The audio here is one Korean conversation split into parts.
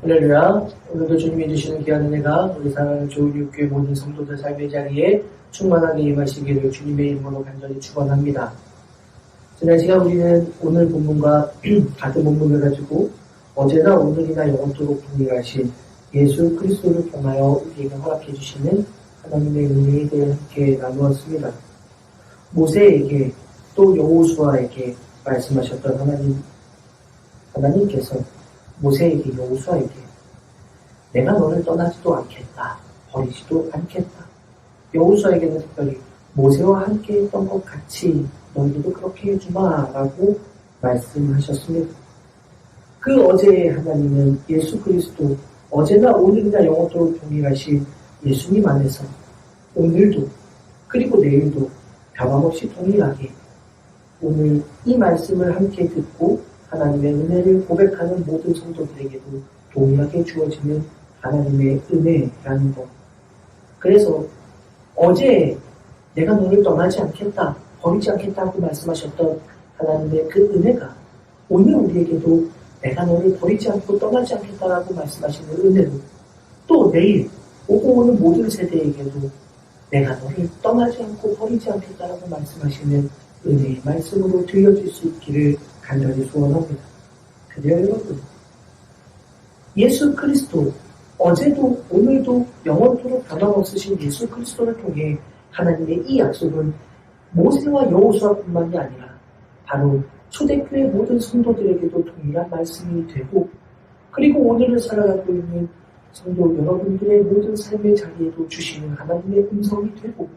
할렐루야. 오늘도 주님이 주시는 귀한 은혜가 우리 사랑하는 조우리교회 모든 성도들 삶의 자리에 충만하게 임하시기를 주님의 이름으로 간절히 축원합니다. 지난 시간 우리는 오늘 본문과 같은 본문을 가지고 어제나 오늘이나 영원토록 동일하신 예수 그리스도를 통하여 우리에게 허락해 주시는 하나님의 은혜에 대해 함께 나누었습니다. 모세에게 또 여호수아에게 말씀하셨던 하나님께서 모세에게 여호수아에게 내가 너를 떠나지도 않겠다. 버리지도 않겠다. 여호수아에게는 특별히 모세와 함께 했던 것 같이 너희들도 그렇게 해주마 라고 말씀하셨습니다. 그 어제의 하나님은 예수 그리스도, 어제나 오늘이나 영원토록 동일하신 예수님 안에서 오늘도 그리고 내일도 변함없이 동일하게 오늘 이 말씀을 함께 듣고 하나님의 은혜를 고백하는 모든 성도들에게도 동일하게 주어지는 하나님의 은혜라는 것. 그래서 어제 내가 너를 떠나지 않겠다, 버리지 않겠다고 말씀하셨던 하나님의 그 은혜가 오늘 우리에게도 내가 너를 버리지 않고 떠나지 않겠다라고 말씀하시는 은혜로 또 내일 오고 오는 모든 세대에게도 내가 너를 떠나지 않고 버리지 않겠다라고 말씀하시는 은혜의 말씀으로 들려질 수 있기를 간절히 소원합니다. 그래요 여러분, 예수 그리스도 어제도 오늘도 영원토록 변함없으신 예수 그리스도를 통해 하나님의 이 약속은 모세와 여호수아뿐만이 아니라 바로 초대교회 모든 성도들에게도 동일한 말씀이 되고, 그리고 오늘을 살아가고 있는 성도 여러분들의 모든 삶의 자리에도 주시는 하나님의 음성이 되고,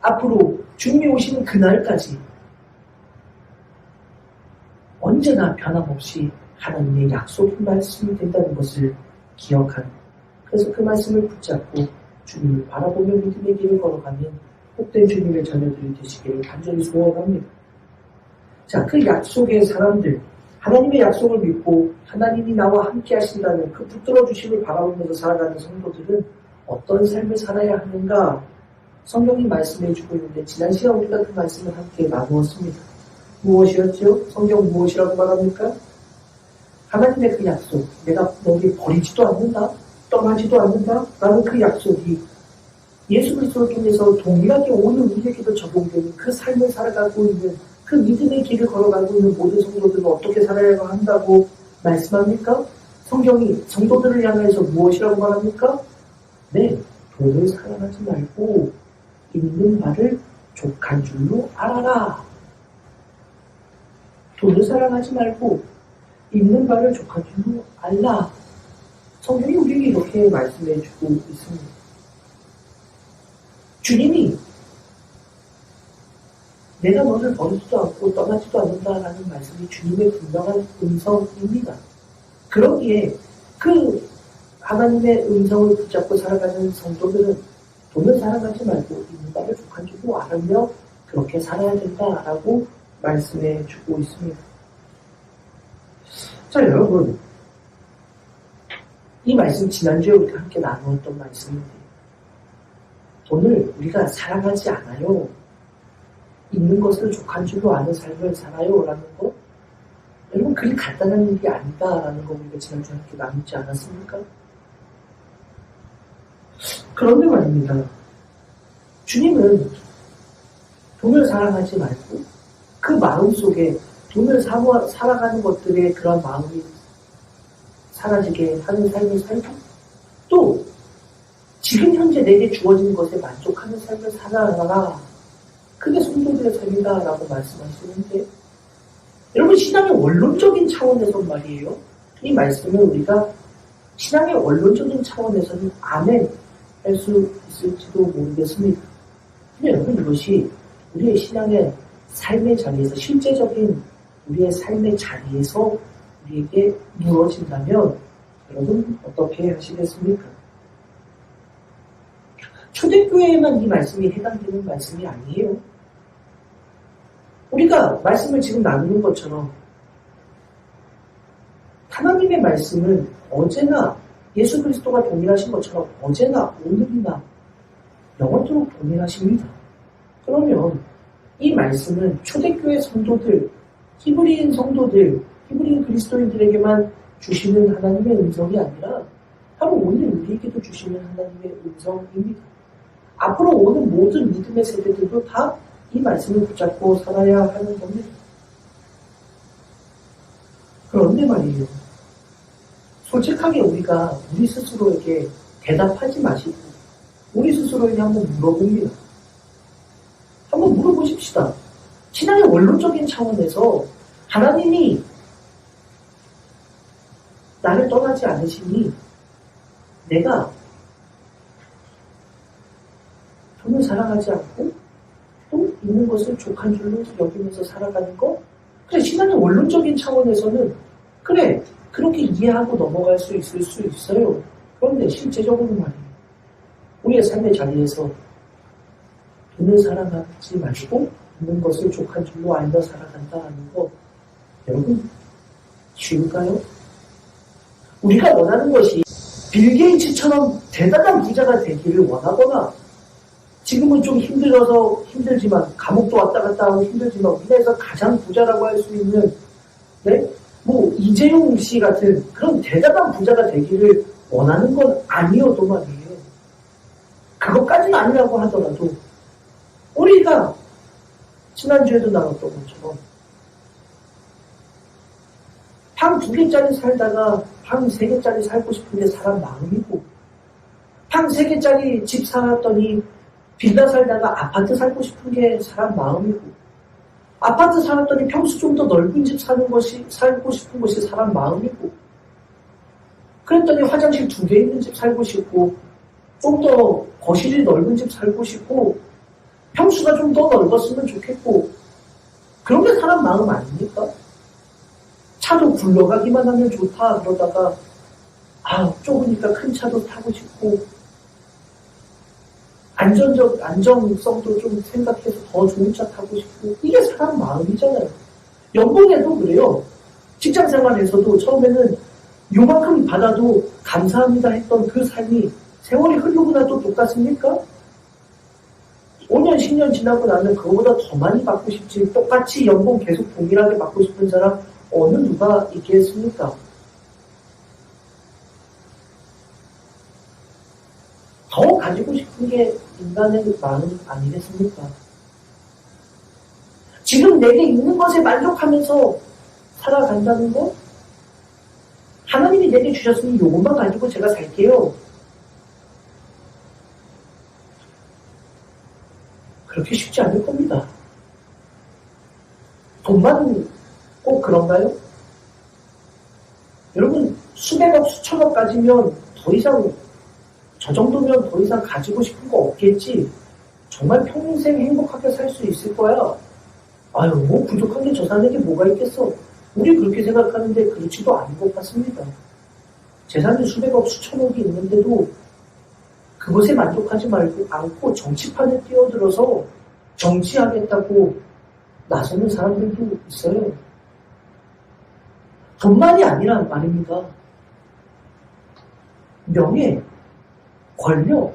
앞으로 주님이 오시는 그날까지 언제나 변함없이 하나님의 약속의 말씀이 된다는 것을 기억하는, 그래서 그 말씀을 붙잡고 주님을 바라보며 믿음의 길을 걸어가는 복된 주님의 자녀들이 되시기를 간절히 소원합니다. 자, 그 약속의 사람들, 하나님의 약속을 믿고 하나님이 나와 함께 하신다는 그 붙들어 주심을 바라보면서 살아가는 성도들은 어떤 삶을 살아야 하는가 성경이 말씀해 주고 있는데, 지난 시간 우리가 그 말씀을 함께 나누었습니다. 무엇이었죠? 성경 무엇이라고 말합니까? 하나님의 그 약속, 내가 너를 버리지도 않는다, 떠나지도 않는다 라는 그 약속이 예수 그리스도를 통해서 동일하게 오늘 우리에게도 적용되는 그 삶을 살아가고 있는, 그 믿음의 길을 걸어가고 있는 모든 성도들은 어떻게 살아야 한다고 말씀합니까? 성경이 성도들을 향해서 무엇이라고 말합니까? 네, 돈을 사랑하지 말고 있는 바를 족한 줄로 알아라. 돈을 사랑하지 말고 있는 바를 족한 줄로 알라. 성경이 우리에게 이렇게 말씀해 주고 있습니다. 주님이 내가 너를 버리지도 않고 떠나지도 않는다라는 말씀이 주님의 분명한 음성입니다. 그러기에 그 하나님의 음성을 붙잡고 살아가는 성도들은 돈을 사랑하지 말고 있는 바를 족한 줄로 알으며 그렇게 살아야 된다라고 말씀해 주고 있습니다. 자, 여러분, 이 말씀 지난주에 우리가 함께 나누었던 말씀인데, 돈을 우리가 사랑하지 않아요, 있는 것을 족한 줄로 아는 삶을 살아요 라는 거, 여러분 그리 간단한 일이 아니다라는 거 우리가 지난주에 함께 나누지 않았습니까? 그런데 말입니다, 주님은 돈을 사랑하지 말고 그 마음 속에 돈을 살아가는 것들의 그런 마음이 사라지게 하는 삶을 살고, 또 지금 현재 내게 주어진 것에 만족하는 삶을 살아가라, 그게 성도들의 삶이다라고 말씀하시는데, 여러분 신앙의 원론적인 차원에서 말이에요, 이 말씀을 우리가 신앙의 원론적인 차원에서는 아멘 할 수 있을지도 모르겠습니다. 근데 여러분 이것이 우리의 신앙의 삶의 자리에서, 실제적인 우리의 삶의 자리에서 우리에게 이루어진다면 여러분 어떻게 하시겠습니까? 초대교회에만 이 말씀이 해당되는 말씀이 아니에요. 우리가 말씀을 지금 나누는 것처럼 하나님의 말씀은 언제나 예수 그리스도가 동일하신 것처럼 어제나 오늘이나 영원토록 동일하십니다. 그러면 이 말씀은 초대교회 성도들, 히브리인 성도들, 히브리인 그리스도인들에게만 주시는 하나님의 음성이 아니라 바로 오늘 우리에게도 주시는 하나님의 음성입니다. 앞으로 오는 모든 믿음의 세대들도 다 이 말씀을 붙잡고 살아야 하는 겁니다. 그런데 말이에요. 솔직하게 우리가 우리 스스로에게 대답하지 마시고 우리 스스로에게 한번 물어봅니다. 한번 물어보십시다. 신앙의 원론적인 차원에서 하나님이 나를 떠나지 않으시니 내가 돈을 사랑하지 않고 또 있는 것을 족한 줄로 여기면서 살아가는 거? 그래, 신앙의 원론적인 차원에서는 그래, 그렇게 이해하고 넘어갈 수 있을 수 있어요. 그런데 실제적으로 말이에요. 우리의 삶의 자리에서 돈을 사랑하지 말고 있는 것을 족한 줄로 알며 살아간다 하는 거 여러분 쉬울까요? 우리가 원하는 것이 빌 게이츠처럼 대단한 부자가 되기를 원하거나 지금은 좀 힘들지만 감옥도 왔다 갔다 하고 힘들지만 우리나라에서 가장 부자라고 할 수 있는 이재용 씨 같은 그런 대단한 부자가 되기를 원하는 건 아니어도 말이에요. 그것까지는 아니라고 하더라도 우리가 지난주에도 나왔던 것처럼 방 2개짜리 살다가 방 3개짜리 살고 싶은데 사람 마음이고 방 3개짜리 집 살았더니 빌라 살다가 아파트 살고 싶은 게 사람 마음이고 아파트 살았더니 평수 좀 더 넓은 집 살고 싶은 것이 사람 마음이고 그랬더니 화장실 2개 있는 집 살고 싶고 좀 더 거실이 넓은 집 살고 싶고 평수가 좀 더 넓었으면 좋겠고 그런 게 사람 마음 아닙니까? 차도 굴러가기만 하면 좋다 그러다가 좁으니까 큰 차도 타고 싶고 안정성도 좀 생각해서 더 좋은 차 타고 싶고 이게 사람 마음이잖아요. 연봉에도 그래요. 직장생활에서도 처음에는 요만큼 받아도 감사합니다 했던 그 삶이 세월이 흐르고 나도 똑같습니까? 5년, 10년 지나고 나면 그거보다 더 많이 받고 싶지 똑같이 연봉 계속 동일하게 받고 싶은 사람 어느 누가 있겠습니까? 더 가지고 싶은 게 인간의 마음 아니겠습니까? 지금 내게 있는 것에 만족하면서 살아간다는 거? 하나님이 내게 주셨으니 이것만 가지고 제가 살게요. 그렇게 쉽지 않을 겁니다. 돈만 꼭 그런가요? 여러분 수백억 수천억 가지면 더 이상 저 정도면 더 이상 가지고 싶은 거 없겠지. 정말 평생 행복하게 살 수 있을 거야. 부족한 게 저 사람에게 뭐가 있겠어. 우리 그렇게 생각하는데 그렇지도 않은 것 같습니다. 재산이 수백억 수천억이 있는데도 그것에 만족하지 않고 정치판에 뛰어들어서 정치하겠다고 나서는 사람들도 있어요. 돈만이 아니란 말입니다. 명예, 권력,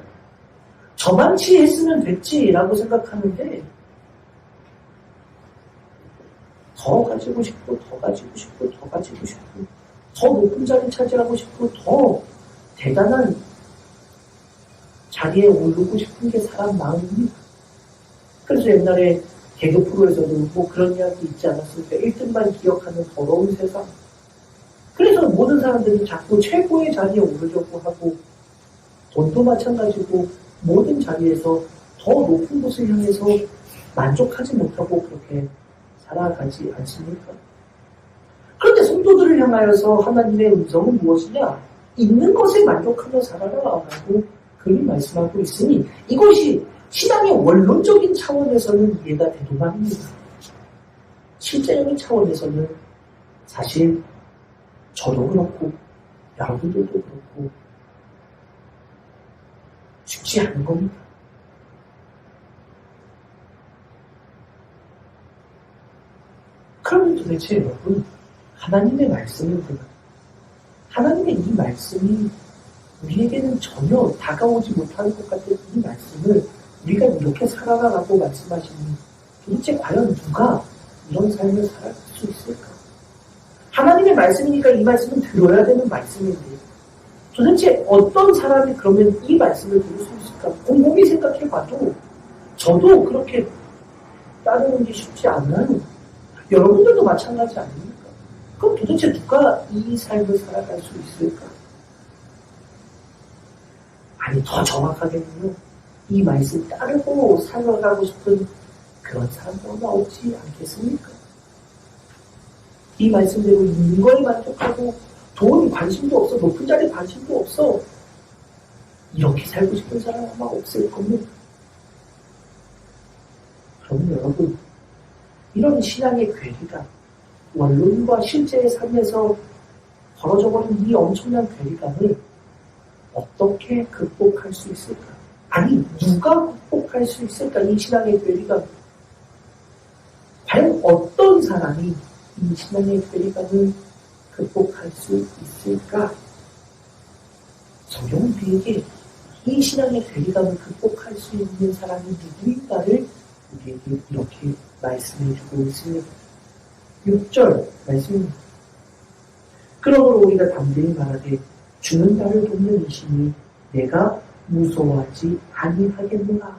저만치 했으면 됐지라고 생각하는데 더 가지고 싶고 더 높은 자리 차지하고 싶고 더 대단한 자리에 오르고 싶은 게 사람 마음입니다. 그래서 옛날에 개그 프로에서도 그런 이야기 있지 않았습니까? 1등만 기억하는 더러운 세상. 그래서 모든 사람들이 자꾸 최고의 자리에 오르려고 하고 돈도 마찬가지고 모든 자리에서 더 높은 곳을 향해서 만족하지 못하고 그렇게 살아가지 않습니까? 그런데 성도들을 향하여서 하나님의 음성은 무엇이냐? 있는 것에 만족하며 살아라 라고 그리 말씀하고 있으니 이것이 신앙의 원론적인 차원에서는 이해가 되도록입니다. 실제적인 차원에서는 사실 저도 그렇고 여러분들도 그렇고 쉽지 않은 겁니다. 그러면 도대체 여러분 하나님의 말씀을 보면 하나님의 이 말씀이 우리에게는 전혀 다가오지 못하는 것 같은 이 말씀을 우리가 이렇게 살아가라고 말씀하시니 도대체 과연 누가 이런 삶을 살아갈 수 있을까? 하나님의 말씀이니까 이 말씀은 들어야 되는 말씀인데 도대체 어떤 사람이 그러면 이 말씀을 들을 수 있을까? 곰곰이 생각해봐도 저도 그렇게 따르는 게 쉽지 않아요. 여러분들도 마찬가지 아닙니까? 그럼 도대체 누가 이 삶을 살아갈 수 있을까? 아니 더 정확하게는요. 이 말씀 따르고 살아가고 싶은 그런 사람도 아마 없지 않겠습니까? 이 말씀대로 있는 거에 만족하고 돈 관심도 없어, 높은 자리 관심도 없어. 이렇게 살고 싶은 사람 아마 없을 겁니다. 그럼 여러분, 이런 신앙의 괴리감, 원론과 실제의 삶에서 벌어져버린 이 엄청난 괴리감을 어떻게 극복할 수 있을까? 아니, 누가 극복할 수 있을까? 이 신앙의 괴리감. 과연 어떤 사람이 이 신앙의 괴리감을 극복할 수 있을까? 성경은 우리에게 이 신앙의 괴리감을 극복할 수 있는 사람이 누구인가를 우리에게 이렇게 말씀해주고 있습니다. 6절 말씀입니다. 그러므로 우리가 담대히 말하되 주는 나를 돕는 이시니 내가 무서워하지 아니하겠노라.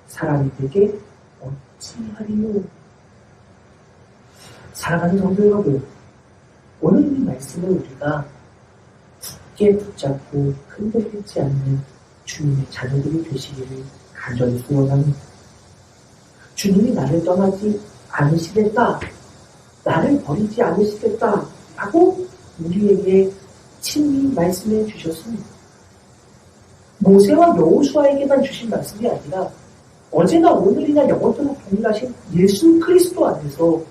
사람이 되게 어찌하리요. 사랑하는 성도 여러분, 오늘 이 말씀을 우리가 굳게 붙잡고 흔들리지 않는 주님의 자녀들이 되시기를 간절히 소원합니다. 주님이 나를 떠나지 않으시겠다, 나를 버리지 않으시겠다 라고 우리에게 친히 말씀해 주셨습니다. 모세와 여호수아에게만 주신 말씀이 아니라 어제나 오늘이나 영원토록 동일하신 예수 그리스도 안에서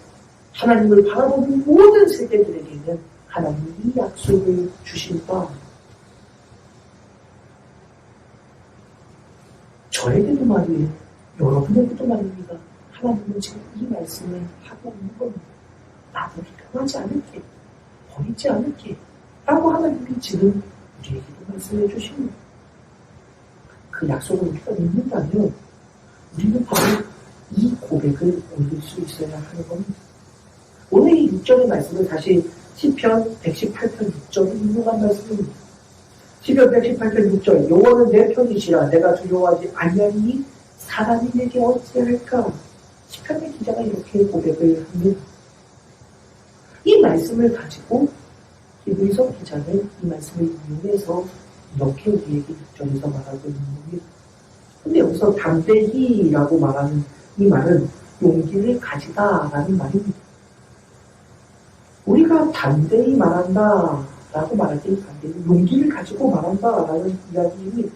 하나님을 바라보는 모든 세대들에게는 하나님이 이 약속을 주신 바 저에게도 말이에요. 여러분에게도 말입니다. 하나님은 지금 이 말씀을 하고 있는 겁니다. 나를 떠나지 않을게, 버리지 않을게 라고 하나님이 지금 우리에게도 말씀해 주십니다. 그 약속을 우리가 믿는다면 우리는 바로 이 고백을 올릴 수 있어야 하는 겁니다. 오늘 이 6절의 말씀은 사실 시편 118편 6절을 인용한 말씀입니다. 시편 118편 6절 여호와는 내 편이시라 내가 두려워하지 아니하리니 사람이 내게 어찌할까. 시편의 기자가 이렇게 고백을 합니다. 이 말씀을 가지고 히브리서 기자는 이 말씀을 인용해서 이렇게 우리에게 6절에서 말하고 있는 겁니다. 근데 여기서 담대히라고 말하는 이 말은 용기를 가지다라는 말입니다. 우리가 담대히 말한다 라고 말할 때 담대히 용기를 가지고 말한다 라는 이야기입니다.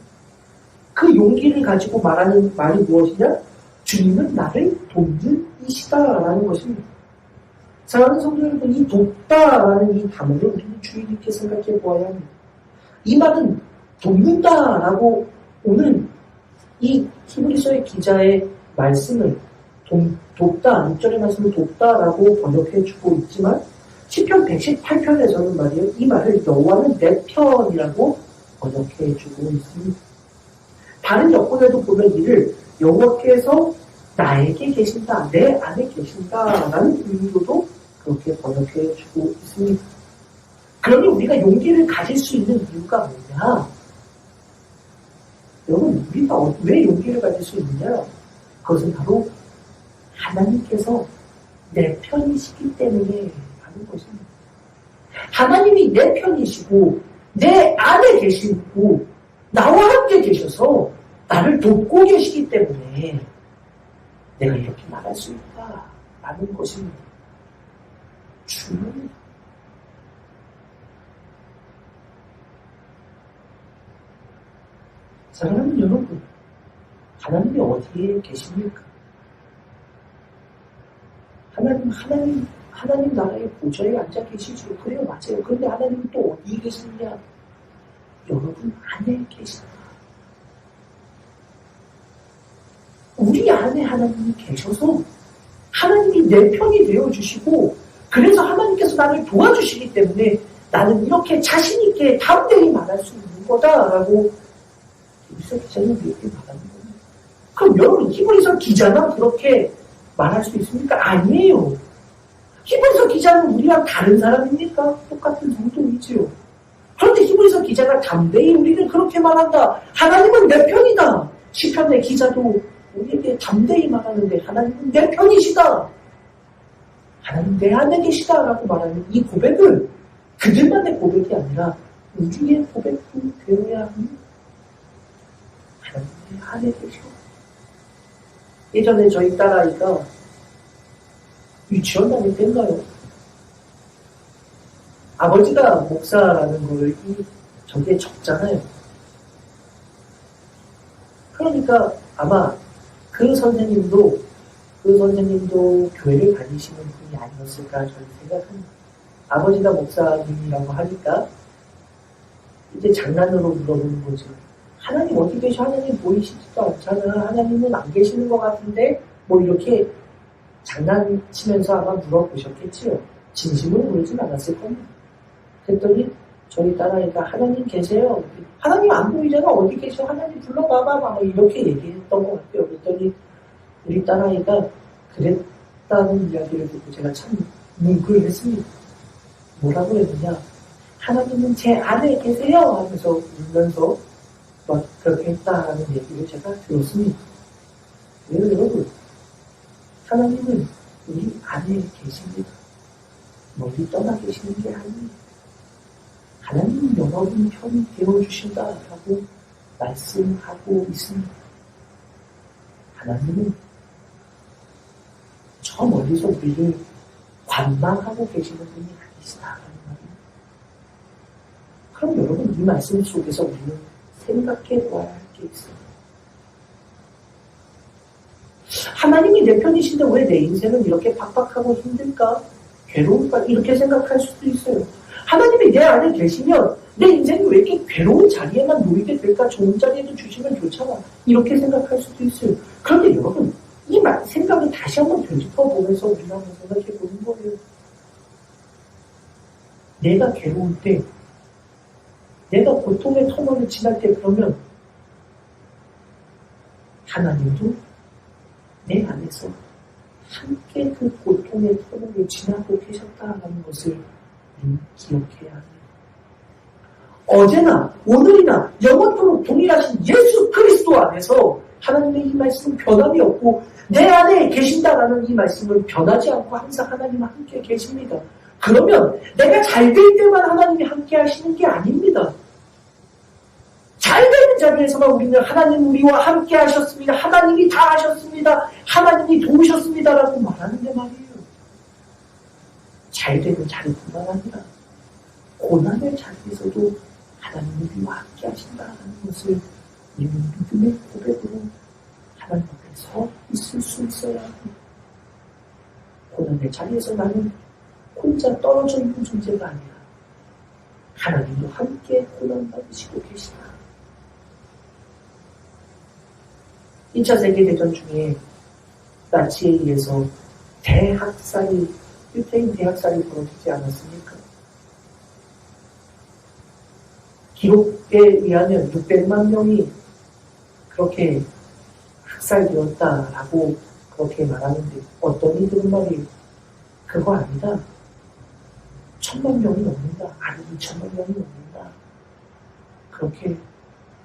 그 용기를 가지고 말하는 말이 무엇이냐? 주님은 나를 돕는 이시다 라는 것입니다. 사랑하는 성도 여러분, 이 돕다 라는 이 단어를 우리는 주의 깊게 생각해 보아야 합니다. 이 말은 돕는다 라고 오늘 이 히브리서의 기자의 말씀을 돕다, 6절의 말씀을 돕다라고 번역해 주고 있지만 시편 118편에서는 말이에요. 이 말을 여호와는 내 편이라고 번역해 주고 있습니다. 다른 여권에도 보면 이를 여호와께서 나에게 계신다, 내 안에 계신다라는 의미로도 그렇게 번역해 주고 있습니다. 그러니 우리가 용기를 가질 수 있는 이유가 뭐냐? 여러분, 우리가 왜 용기를 가질 수 있느냐? 그것은 바로 하나님께서 내 편이시기 때문에 하는 것입니다. 하나님이 내 편이시고 내 안에 계시고 나와 함께 계셔서 나를 돕고 계시기 때문에 내가 이렇게 말할 수 있다라는 것입니다. 중요합니다. 사랑하는 여러분, 하나님이 어디에 계십니까? 하나님 나라의 보좌에 앉아 계시죠. 그래요, 맞아요. 그런데 하나님은 또 어디에 계시느냐? 여러분 안에 계신다. 우리 안에 하나님이 계셔서 하나님이 내 편이 되어주시고 그래서 하나님께서 나를 도와주시기 때문에 나는 이렇게 자신있게 담대히 말할 수 있는 거다라고 히브리서 기자는 이렇게 말하는 겁니다. 그럼 여러분 히브리서 기자만 그렇게 말할 수 있습니까? 아니에요. 히브리서 기자는 우리랑 다른 사람입니까? 똑같은 성도이지요. 그런데 히브리서 기자가 담대히 우리는 그렇게 말한다. 하나님은 내 편이다. 시편의 기자도 우리에게 담대히 말하는데 하나님은 내 편이시다. 하나님 내 안에 계시다라고 말하는 이 고백을 그들만의 고백이 아니라 우리의 고백도 되어야 합니다. 하나님 내 안에 계시고 예전에 저희 딸아이가 유치원 다닐 때인가요? 아버지가 목사라는 걸 저게 적잖아요. 그러니까 아마 그 선생님도 교회를 다니시는 분이 아니었을까 저는 생각합니다. 아버지가 목사님이라고 하니까 이제 장난으로 물어보는 거죠. 하나님 어디 계셔? 하나님 보이시지도 않잖아. 하나님은 안 계시는 것 같은데 뭐 이렇게 장난치면서 아마 물어보셨겠지요. 진심으로 물으진 않았을 겁니다. 그랬더니 저희 딸아이가 하나님 계세요. 하나님 안 보이잖아. 어디 계셔? 하나님 불러봐봐. 막 이렇게 얘기했던 것 같아요. 그랬더니 우리 딸아이가 그랬다는 이야기를 듣고 제가 참 뭉클했습니다. 뭐라고 했느냐. 하나님은 제 안에 계세요. 하면서 울면서 막 그렇게 했다라는 얘기를 제가 들었습니다. 왜요, 여러분? 하나님은 우리 안에 계십니다. 멀리 떠나 계시는 게 아니에요. 하나님은 여러분 편이 되어주신다라고 말씀하고 있습니다. 하나님은 저 멀리서 우리를 관망하고 계시는 분이 아니시다라는 말입니다. 그럼 여러분 이 말씀 속에서 우리는 생각해 보아야 할 게 있습니다. 하나님이 내 편이신데 왜 내 인생은 이렇게 팍팍하고 힘들까? 괴로울까? 이렇게 생각할 수도 있어요. 하나님이 내 안에 계시면 내 인생이 왜 이렇게 괴로운 자리에만 놓이게 될까? 좋은 자리에도 주시면 좋잖아. 이렇게 생각할 수도 있어요. 그런데 여러분 이 생각을 다시 한번 되짚어보면서 우리가 한번 생각해 보는 거예요. 내가 괴로울 때 내가 고통의 터널을 지날 때 그러면 하나님도 내 안에서 함께 그 고통의 터널을 지나고 계셨다는 것을 기억해야 합니다. 어제나 오늘이나 영원토록 동일하신 예수 그리스도 안에서 하나님의 이 말씀은 변함이 없고 내 안에 계신다라는 이 말씀은 변하지 않고 항상 하나님은 함께 계십니다. 그러면 내가 잘 될 때만 하나님이 함께 하시는 게 아닙니다. 잘 되는 자리에서만 우리는 하나님 우리와 함께 하셨습니다. 하나님이 다 하셨습니다. 하나님이 도우셨습니다라고 말하는데 말이에요. 잘 되는 자리뿐만 아니라 고난의 자리에서도 하나님이 우리와 함께 하신다는 것을 우리는 믿음의 고백으로 하나님 앞에 서 있을 수 있어야 합니다. 고난의 자리에서 나는 혼자 떨어져 있는 존재가 아니라 하나님도 함께 고난 받으시고 계시다. 2차 세계대전 중에 나치에 의해서 유태인 대학살이 벌어지지 않았습니까? 기록에 의하면 600만 명이 그렇게 학살되었다라고 그렇게 말하는데 어떤 이들은 말이에요. 그거 아니다. 1000만 명이 넘는다. 아니 2000만 명이 넘는다. 그렇게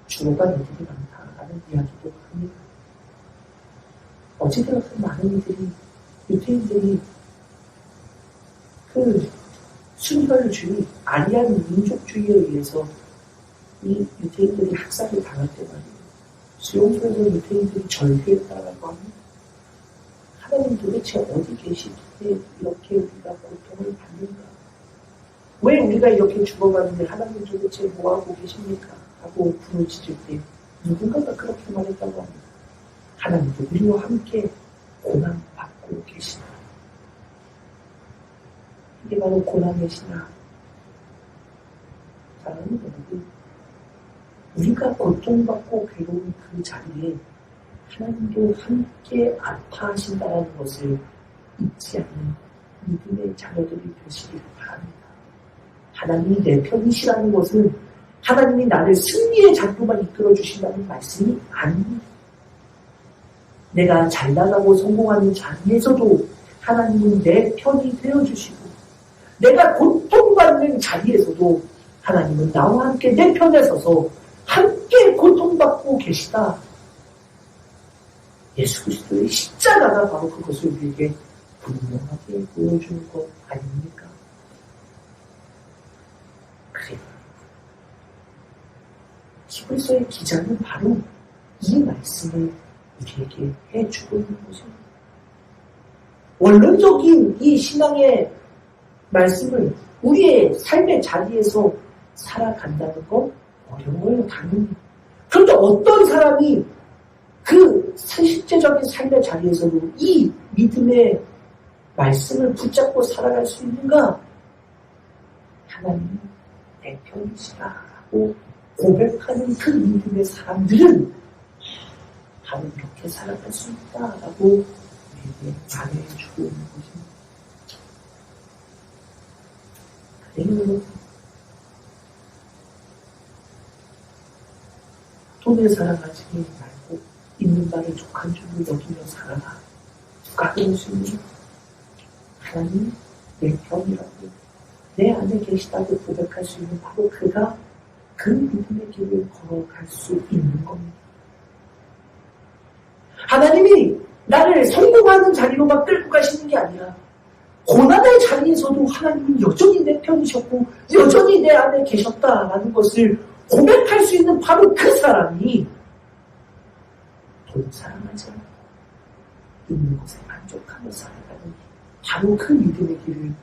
죽어간 이들이 많다라는 이야기도 합니다. 어찌되었든 많은 이들이 유태인들이 그 순혈주의, 아리안 민족주의에 의해서 이 유태인들이 학살을 당할 때 말이에요. 수용소에서 유태인들이 절규했다라고 합니다. 하나님 도대체 어디 계시기에 이렇게 우리가 고통을 받는가? 왜 우리가 이렇게 죽어가는데 하나님 도대체 뭐하고 계십니까? 하고 부르짖을 때 누군가가 그렇게 말했다고 합니다. 하나님도 우리와 함께 고난받고 계시나. 이게 바로 고난의 신앙. 사랑하는 여러분, 우리가 고통받고 괴로운 그 자리에 하나님도 함께 아파하신다는 것을 잊지 않는 믿음의 자녀들이 되시기를 바랍니다. 하나님이 내 편이시라는 것은 하나님이 나를 승리의 장로만 이끌어주신다는 말씀이 아닙니다. 내가 잘 나가고 성공하는 자리에서도 하나님은 내 편이 되어주시고 내가 고통받는 자리에서도 하나님은 나와 함께 내 편에 서서 함께 고통받고 계시다. 예수 그리스도의 십자가가 바로 그것을 우리에게 분명하게 보여주는 것 아닙니까? 그래요. 히브리서의 기자는 바로 이 말씀을 우리에게 해주고 있는 것입니다. 원론적인 이 신앙의 말씀을 우리의 삶의 자리에서 살아간다는 건 어려워요, 당연히. 그런데 어떤 사람이 그 실제적인 삶의 자리에서도 이 믿음의 말씀을 붙잡고 살아갈 수 있는가? 하나님은 내 편이시라고 고백하는 그 믿음의 사람들은 바로 이렇게 살아갈 수 있다라고 우리에게 말해주고 있는 것입니다. 그래요. 돈을 사랑하지 말고 있는 바를 족한 줄을 여기며 살아라. 누가 그럴 수 있는 하나님 내 편이라고 내 안에 계시다고 고백할 수 있는 바로 그가 그 믿음의 길을 걸어갈 수 있는 겁니다. 하나님이 나를 성공하는 자리로만 끌고 가시는 게 아니라 고난의 자리에서도 하나님은 여전히 내 편이셨고 여전히 내 안에 계셨다라는 것을 고백할 수 있는 바로 그 사람이 돈 사랑하지 않고 있는 것에 만족하며 살아가는 바로 그 믿음의 길을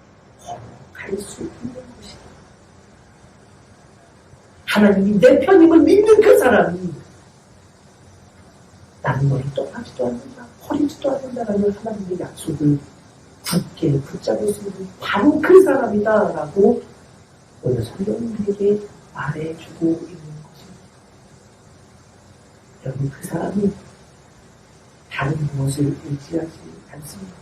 걸어갈 수 있는 것이다. 하나님이 내 편임을 믿는 그 사람이 나는 너를 떠나지도 않는다, 버리지도 않는다라는 하나님의 약속을 굳게 붙잡을 수 있는 바로 그 사람이다라고 오늘 성경은 우리에게 말해주고 있는 것입니다. 여러분, 그 사람이 다른 무엇을 의지하지 않습니다.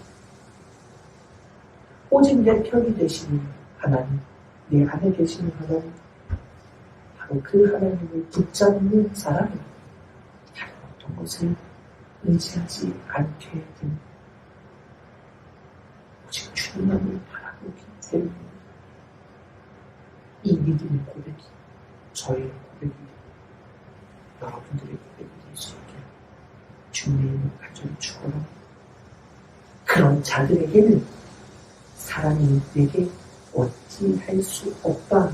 오직 내 편이 되시는 하나님, 내 안에 계시는 하나님, 바로 그 하나님을 붙잡는 사람은 다른 어떤 것을 의지하지 않게 됩니다. 오직 주님만을 바라고 있기 때문에 이 믿음의 고백이 저의 고백이 여러분들의 고백이 될 수 있게 주님의 힘을 가져주거라. 그런 자들에게는 사람이 내게 어찌할 수 없다.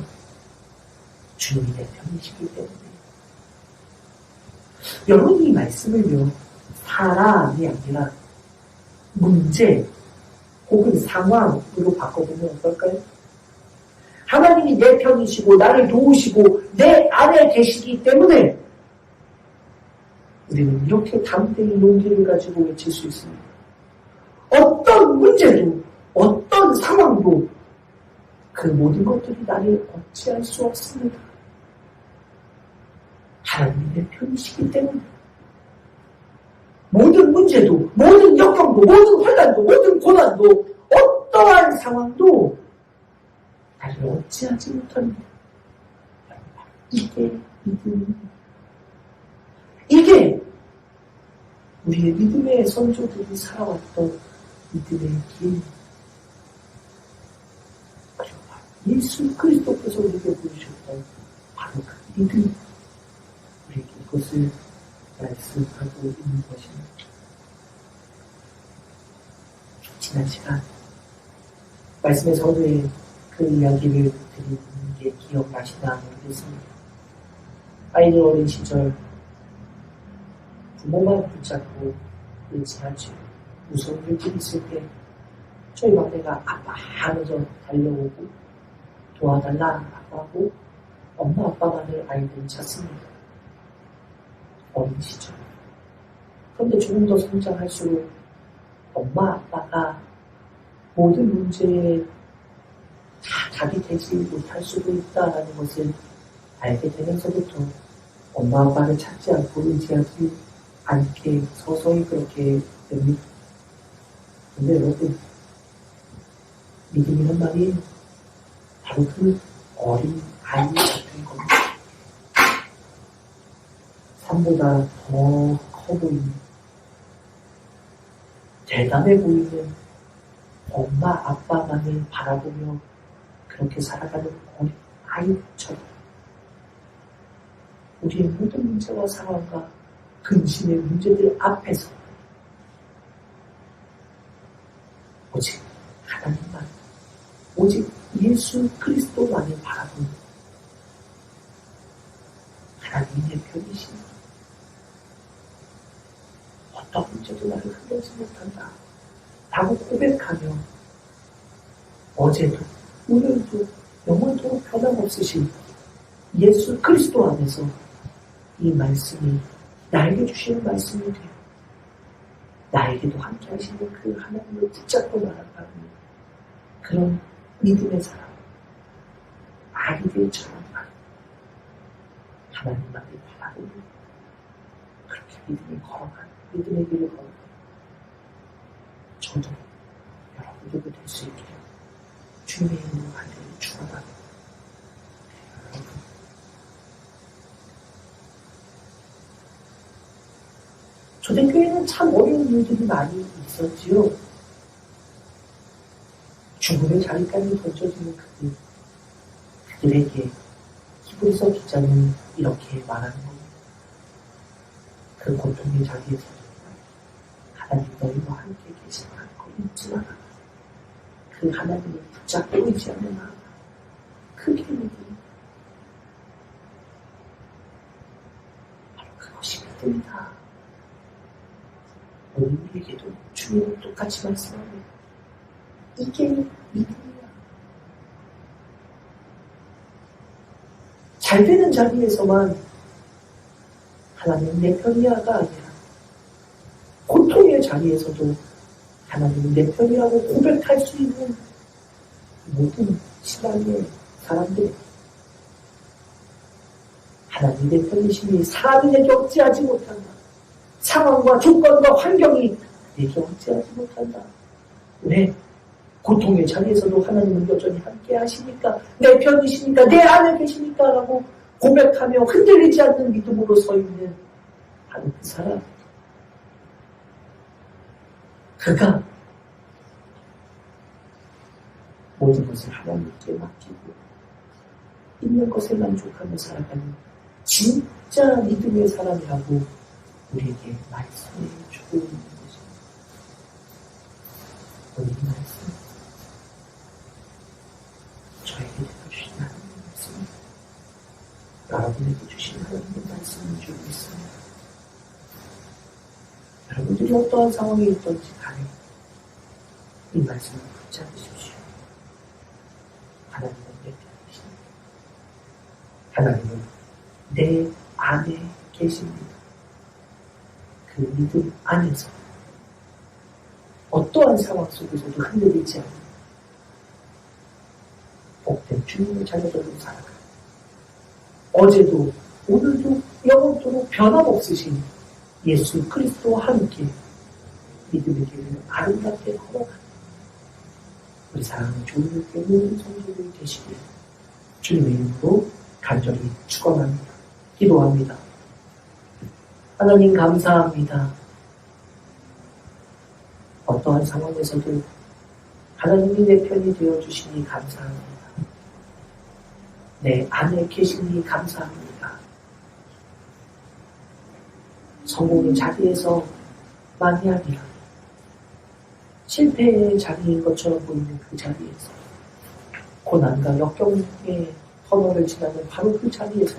주님이 내 편이시기 때문에. 여러분, 이 말씀을요, 사람이 아니라 문제 혹은 상황으로 바꿔보면 어떨까요? 하나님이 내 편이시고 나를 도우시고 내 안에 계시기 때문에 우리는 이렇게 담대히 용기를 가지고 외칠 수 있습니다. 어떤 문제도 어떤 상황도 그 모든 것들이 나를 어찌할 수 없습니다. 하나님이 내 편이시기 때문에 모든 문제도, 모든 역경도, 모든 환난도, 모든 고난도, 어떠한 상황도 나를 어찌하지 못합니다. 이게 믿음입니다. 이게 우리의 믿음의 선조들이 살아왔던 믿음의 길. 그리고 예수 그리스도께서 우리에게 보여주셨던 바로 그 믿음. 우리에게 이것을 말씀하고 있는 것입니다. 지난 시간 말씀의 서두에 그 이야기를 드리는 게 기억나시나 모르겠습니다. 아이들 어린 시절 부모만 붙잡고 의지하지 무서운 일들이 있을 때 저희 막내가 아빠 하면서 달려오고 도와달라고 하고 엄마 아빠만을 아이들은 찾습니다. 어린 시절. 그런데 조금 더 성장할수록 엄마 아빠가 모든 문제에 다 답이 되지 못할 수도 있다라는 것을 알게 되면서부터 엄마 아빠를 찾지 않고 의지하지 않게 서서히 그렇게 됩니다. 근데 여러분, 믿음이란 말이 바로 그 어린 아이 같은 겁니다. 산보다 더 커 보이는, 대단해 보이는 엄마 아빠만을 바라보며 그렇게 살아가는 어린 아이처럼 우리의 모든 문제와 상황과 근심의 문제들 앞에서 오직 하나님만, 오직 예수 그리스도만을 바라보는 하나님의 편이십니다. 어떤 문제도 나를 흔들지 못한다 라고 고백하며 어제도 오늘도 영원토록 변함없으신 예수 그리스도 안에서 이 말씀이 나에게 주시는 말씀이 되어 나에게도 함께 하시는 그 하나님을 붙잡고 나아가는 그런 믿음의 사람, 아이들처럼 하나님만을 바라보는 그렇게 믿음의 길을 걸어가는 저도 여러분들도 될 수 있게 주님의 이름으로 간절히 축원합니다. 여러분, 초대교회는 참 어려운 일들이 많이 있었지요. 죽음의 자리까지 던져지는 그들에게 히브리서 기자는 이렇게 말하는 겁니다. 그 고통의 자리에서 하나님 너희와 함께 계시다는 걸 잊지 마라. 그 하나님을 붙잡고 의지하는 마음, 크게 믿음이다. 바로 그것이 믿음이다. 오늘 우리에게도 주님은 똑같이 말씀합니다. 이게 믿음이야. 잘 되는 자리에서만 하나님 내 편이야가 아니라 고통의 자리에서도 하나님 내 편이라고 고백할 수 있는 모든 신앙의 사람들, 하나님 내 편이심이 사람이 내게 어찌하지 못한다. 상황과 조건과 환경이 내게 어찌하지 못한다. 왜? 고통의 자리에서도 하나님은 여전히 함께 하시니까, 내 편이시니까, 내 안에 계시니까 라고 고백하며 흔들리지 않는 믿음으로 서 있는 바로 그 사람. 그가 모든 것을 하나님께 맡기고 있는 것에 만족하며 살아가는 진짜 믿음의 사람이라고 우리에게 말씀해 주고 있는 것입니다. 오늘 이 말씀 저에게 주신 하나님의 말씀입니다. 여러분에게 주신 하나님의 말씀을 주고 있습니다. 여러분들이 어떠한 상황에 있든지 간에 이 말씀을 붙잡으십시오. 하나님은 내 편이십니다. 하나님은 내 안에 계십니다. 그 믿음 안에서 어떠한 상황 속에서도 흔들리지 않는 복된 주님의 자녀들로 살아가 어제도 오늘도 영원토록 변함없으신 예수 그리스도와 함께 믿음의 길을 아름답게 걸어가는 우리 사랑하는 주님의 모든 성도들이 되시길 주님의 이름으로 간절히 축원합니다. 기도합니다. 하나님 감사합니다. 어떠한 상황에서도 하나님이 내 편이 되어주시니 감사합니다. 내 안에 계시니 감사합니다. 성공의 자리에서 만이 아니라 실패의 자리인 것처럼 보이는 그 자리에서 고난과 역경의 터널을 지나는 바로 그 자리에서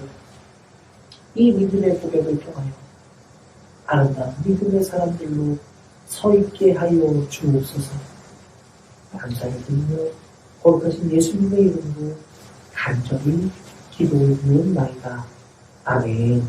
이 믿음의 고백을 통하여 아름다운 믿음의 사람들로 서 있게 하여 주옵소서. 감사를 드리며 거룩하신 예수님의 이름으로 간절히 기도를 드리나이다. 아멘.